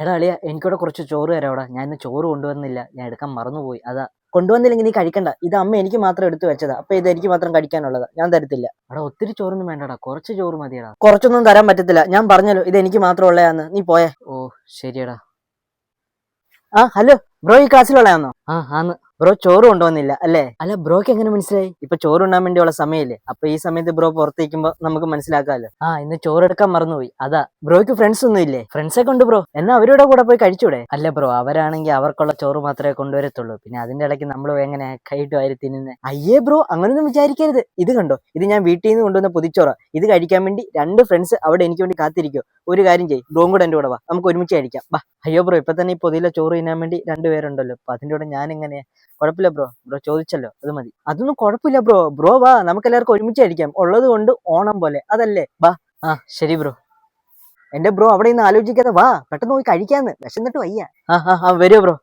എടാ അളിയ എനിക്കിവിടെ കുറച്ച് ചോറ് തരാം. ഞാൻ ഇന്ന് ചോറ് കൊണ്ടുവന്നില്ല, ഞാൻ എടുക്കാൻ മറന്നുപോയി. അതാ കൊണ്ടുവന്നില്ലെങ്കിൽ നീ കഴിക്കണ്ട. ഇത് അമ്മ എനിക്ക് മാത്രം എടുത്തു വെച്ചതാ. അപ്പൊ ഇത് എനിക്ക് മാത്രം കഴിക്കാനുള്ളതാ, ഞാൻ തരത്തില്ല. എടാ ഒത്തിരി ചോറൊന്നും വേണ്ടടാ, കുറച്ച് ചോറ് മതിയടാ. കുറച്ചൊന്നും തരാൻ പറ്റത്തില്ല, ഞാൻ പറഞ്ഞല്ലോ ഇത് എനിക്ക് മാത്രം ഉള്ളയാന്ന്. നീ പോയേ. ഓ ശരിയടാ. ആ ഹലോ ബ്രോ, ഈ ക്ലാസ്സിലുള്ളയാന്നോ? ആ ആന്ന്. ബ്രോ ചോറ് കൊണ്ടുവന്നില്ല അല്ലേ? അല്ല ബ്രോക്ക് എങ്ങനെ മനസ്സിലായി? ഇപ്പൊ ചോറ് ഉണ്ണാൻ വേണ്ടിയുള്ള സമയമില്ലേ, അപ്പൊ ഈ സമയത്ത് ബ്രോ പുറത്തേക്കുമ്പോ നമുക്ക് മനസ്സിലാക്കാമല്ലോ. ആ ഇന്ന് ചോറെടുക്കാൻ മറന്നുപോയി, അതാ. ബ്രോയ്ക്ക് ഫ്രണ്ട്സ് ഒന്നും ഇല്ലേ? ഫ്രണ്ട്സൊക്കെ ഉണ്ട് ബ്രോ. എന്നാ അവരുടെ കൂടെ പോയി കഴിച്ചൂടെ? അല്ല ബ്രോ, അവരാണെങ്കിൽ അവർക്കുള്ള ചോറ് മാത്രമേ കൊണ്ടുവരത്തുള്ളൂ. പിന്നെ അതിന്റെ ഇടയ്ക്ക് നമ്മൾ എങ്ങനെ കൈയിട്ട് വാരി തിന്നുന്നത്? അയ്യേ ബ്രോ, അങ്ങനൊന്നും വിചാരിക്കരുത്. ഇത് കണ്ടോ, ഇത് ഞാൻ വീട്ടിൽ നിന്ന് കൊണ്ടുവന്ന പൊതിച്ചോറ. ഇത് കഴിക്കാൻ വേണ്ടി 2 ഫ്രണ്ട്സ് അവിടെ എനിക്ക് വേണ്ടി കാത്തിരിക്കും. ഒരു കാര്യം ചെയ്യും, ബ്രോയും കൂടെ എന്റെ കൂടെ വാ, നമുക്ക് ഒരുമിച്ച് കഴിക്കാം. ബാ. അയ്യോ ബ്രോ, ഇപ്പൊ തന്നെ ഈ പൊതിയിലെ ചോറ് തിന്നാൻ വേണ്ടി 2 പേരുണ്ടല്ലോ, അപ്പൊ അതിന്റെ കൂടെ ഞാൻ എങ്ങനെയാ? കുഴപ്പമില്ല ബ്രോ, ബ്രോ ചോദിച്ചല്ലോ, അത് മതി. അതൊന്നും കുഴപ്പമില്ല ബ്രോ. ബ്രോ വാ, നമുക്ക് എല്ലാവർക്കും ഒരുമിച്ച് കഴിക്കാം. ഉള്ളത് കൊണ്ട് ഓണം പോലെ, അതല്ലേ? ബാ. ആ ശരി ബ്രോ. എന്റെ ബ്രോ അവിടെ നിന്ന് ആലോചിക്കാതെ വാ, പെട്ടെന്ന് പോയി കഴിക്കാന്ന്, വിശന്നിട്ട് വയ്യ. ആ വരൂ ബ്രോ.